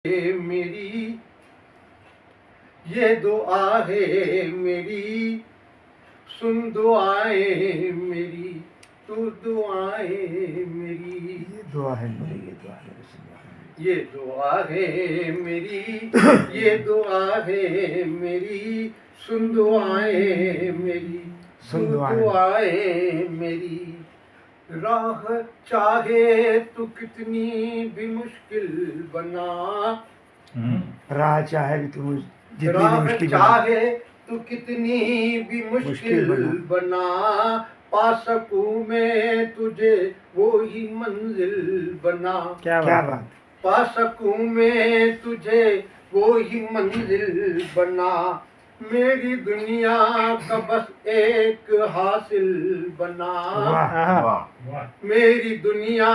मेरी ये दुआ है मेरी, सुन दुआएं मेरी, तू दुआएं मेरी। ये दुआ है मेरी, ये दुआ है मेरी, ये दुआ है मेरी, सुन दुआएं मेरी, तू दुआएं मेरी। राह चाहे तू कितनी भी मुश्किल बना, राह चाहे भी तू राह चाहे तू कितनी भी मुश्किल बना, पा सकूं मैं तुझे वो ही मंजिल बना। क्या बात। पा सकूं मैं तुझे वो ही मंजिल बना। मेरी दुनिया का बस एक हासिल बना। मेरी दुनिया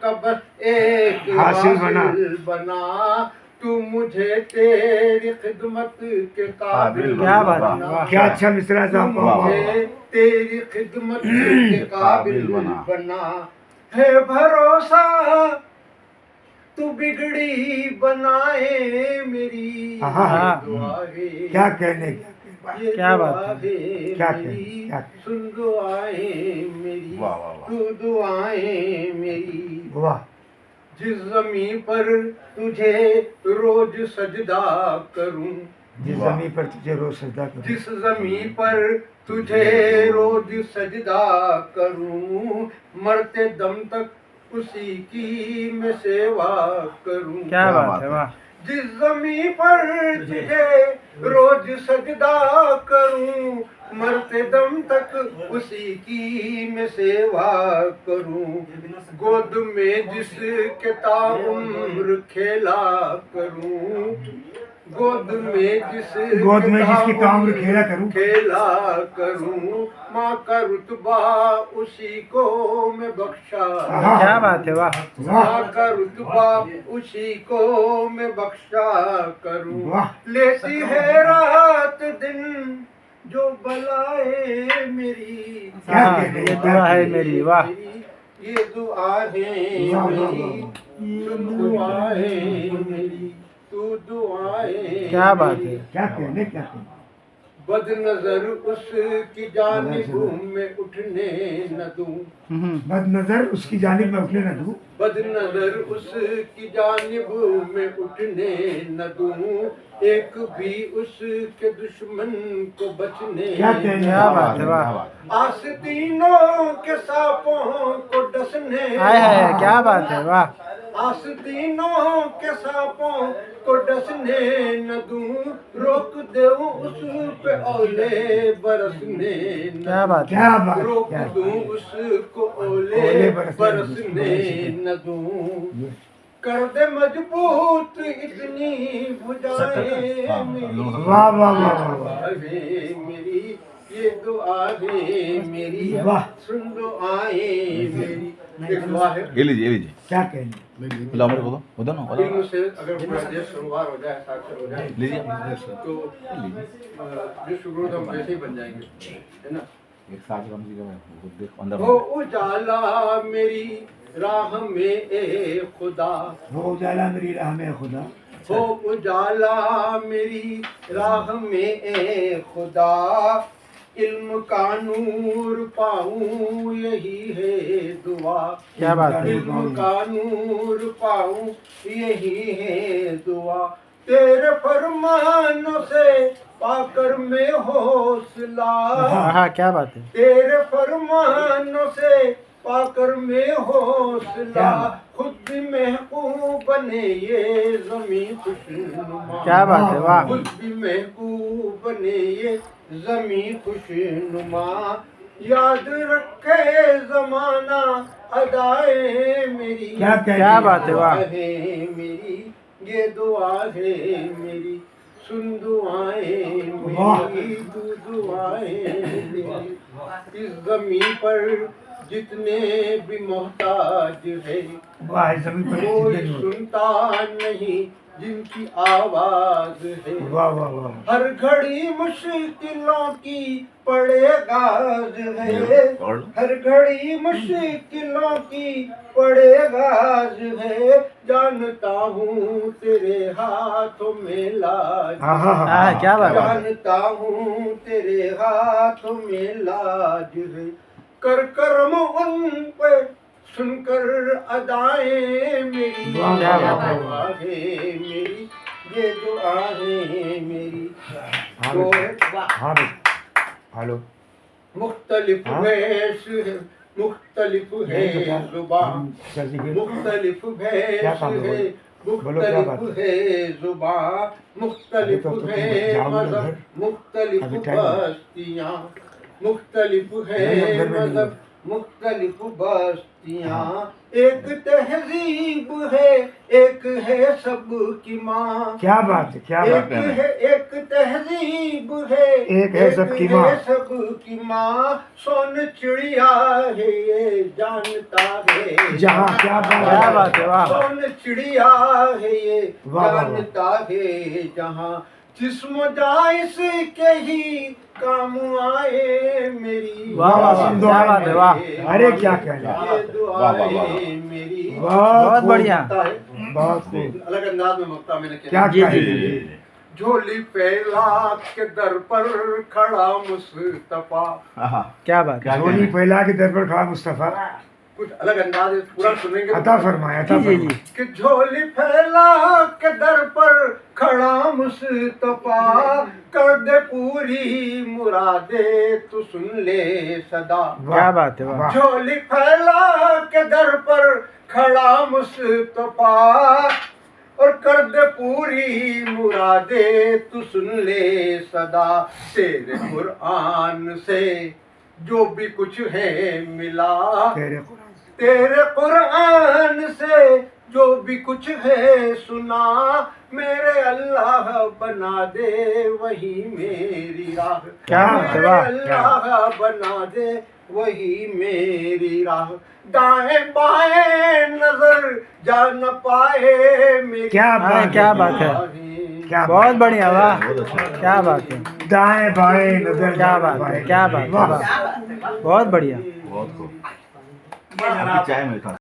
का बस एक हासिल बना। तू मुझे तेरी खिदमत के काबिल क्या बात, क्या अच्छा मिसरा था। मुझे तेरी खिदमत के काबिल बना। है भरोसा तू बिगड़ी बनाए मेरी। दुआ है क्या कहने, क्या बात है, क्या कहने, सुन दुआएं मेरी, तू दुआएं मेरी। वाह। जिस ज़मीन पर तुझे रोज सजदा करूं, जिस ज़मीन पर तुझे रोज सजदा करूं, जिस ज़मीन पर तुझे रोज सजदा करूं, मरते दम तक उसी की मैं सेवा करूं। क्या बात है, वाह। जिस ज़मीन पर तुझे रोज सजदा करूं, मरते दम तक उसी की मैं सेवा करूं। गोद में जिसके ताउम्र खेला करूं, गोद में जिसकी ताउम्र खेला करूं। माँ का रुतबा उसी को मैं बख्शा। क्या बात है, वाह। माँ का रुतबा उसी को मैं बख्शा करूं। लेती है रात दिन जो बलाए मेरी। ये दुआ है मेरी, वाह। ये दुआ है मेरी, सुन दुआएं मेरी, तू दुआएं। क्या बात है, क्या कहने, क्या कहने। बद नजर उसकी जानिब में उठने न दूं। बद नजर उसकी जानिब में उठने न दूं। बद नजर उसकी जानिब में उठने न दूं। एक भी उसके दुश्मन को बचने। क्या कहने, क्या बात है, वाह। आस्तीनों के सांपों को डसने। क्या बात है, वाह। आस्तीनों के सांपों को डसने न दूं। रोक दूं उस पे ओले बरसने न। क्या बात, क्या बात। रोक दूं उसको ओले बरसने न दूं। कर दे मजबूत इतनी भुजाएं मेरी। वाह वाह वाह। मेरी ये दुआ है मेरी, वाह। सुन दुआएं मेरी। एक दुआ है, ये लीजिए क्या कहने। बोलो हमारे बोलो उधर ना बोलो इल्म से अगर मुराद शुरुआत हो जाए, साक्षर हो जाए, लीजिए तो जो शुरू हम वैसे ही बन जाएंगे, है ना। एक साथ हम जी का देख अंदर वो उजाला मेरी राह में ए खुदा। वो उजाला मेरी राह में खुदा। वो उजाला मेरी राह में ए खुदा। इल्म का नूर पाऊं यही है दुआ। क्या बात है। इल्म का नूर पाऊं यही है दुआ। तेरे फरमानों से पाकर में हौसला। हाँ, क्या बात है। तेरे फरमानों से पाकर में हौसला। खुद भी महबूब बने ये ज़मीं खुशनुमा। क्या बात है, वाह। खुद भी महबूब बने ये ज़मीं खुशनुमा। याद रखे ज़माना अदाए मेरी। क्या बात है, वाह। मेरी ये दुआ है मेरी, सुन दुआएं मेरी, तू दुआएं मेरी। इस ज़मीन पर जितने भी मोहताज है, कोई सुनता नहीं जिनकी आवाज है। वाह वाह वाह हर घड़ी मुश्किलों की पड़ेगाज है, और हर घड़ी मुश्किलों की पड़ेगाज है। जानता हूँ तेरे हाथों में लाज, हाँ हाँ हाँ हाँ क्या बात है जानता हूँ तेरे हाथों में लाज है। कर कर्म उन पे सुनकर अदाएं मेरी, वाह, क्या ये बात है। दुआ है मेरी, ये दुआ है मेरी। हाँ तो बेटा हाँ बेटा हेलो मुख्तलिफ हाँ? भेष है, मुख्तलिफ है नहीं बेटा जुबान, हम सर्टिफिकेट मुख्तलिफ क्या भेष काम है है, बोलो क्या बात मुख्तलिफ है है जुबान, मुख्तलिफ अरे तो तुम है जाओगे ना मजहब, घर? मुख्तलिफ अभी टाइम है। बस्तियाँ, मुख्तलिफ है नहीं, हम घर में नहीं मजहब, मुख्तलिफ बस्तियाँ। एक तहजीब है, एक है सबकी माँ। क्या बात है क्या बात एक है, एक तहजीब है, एक है सबकी माँ। सबकी माँ। सोन चिड़िया है ये जानता है जहाँ क्या बात क्या है बात है वाह सोन चिड़िया है ये वाह, वाह, वाह। जानता है जहाँ। जिस्म जाइस के ही काम आए मेरी, वाह, वाह, वाह, क्या बात है, वाह। अरे क्या कहना ये दुआ वाह, वाह, वाह। है मेरी। बहुत बढ़िया मक्ता है, बहुत खूब अलग अंदाज में मक्ता मैंने क्या किया। कहेंगे झोली फैला के दर पर खड़ा मुस्तफा। हाँ क्या बात है क्या झोली फैला के दर पर खड़ा मुस्तफा कुछ अलग अंदाज है, पूरा सुनेंगे तो अता फरमाए अता जी जी जी फरमाए कि झोली फैला के दर पर खड़ा मुस्तफा। कर दे पूरी मुरादे तू सुन ले सदा। क्या बात है वाह झोली फैला के दर पर खड़ा मुस्तफा, और कर दे पूरी मुरादे तू सुन ले सदा। तेरे कुरान से जो भी कुछ है मिला, तेरे कुरान तेरे कुरान से जो भी कुछ है सुना। मेरे अल्लाह बना दे वही मेरी राह। क्या बात है, मेरे वाह, अल्लाह बना दे वही मेरी राह। दाएं बाएं नजर जा न पाए मेरी, क्या हाँ, बात क्या है बात है क्या बहुत बढ़िया वाह बहुत अच्छा क्या बात है दाएं बाएं नजर क्या बात है क्या बात है वाह वाह बहुत बढ़िया बहुत खूब चाय में था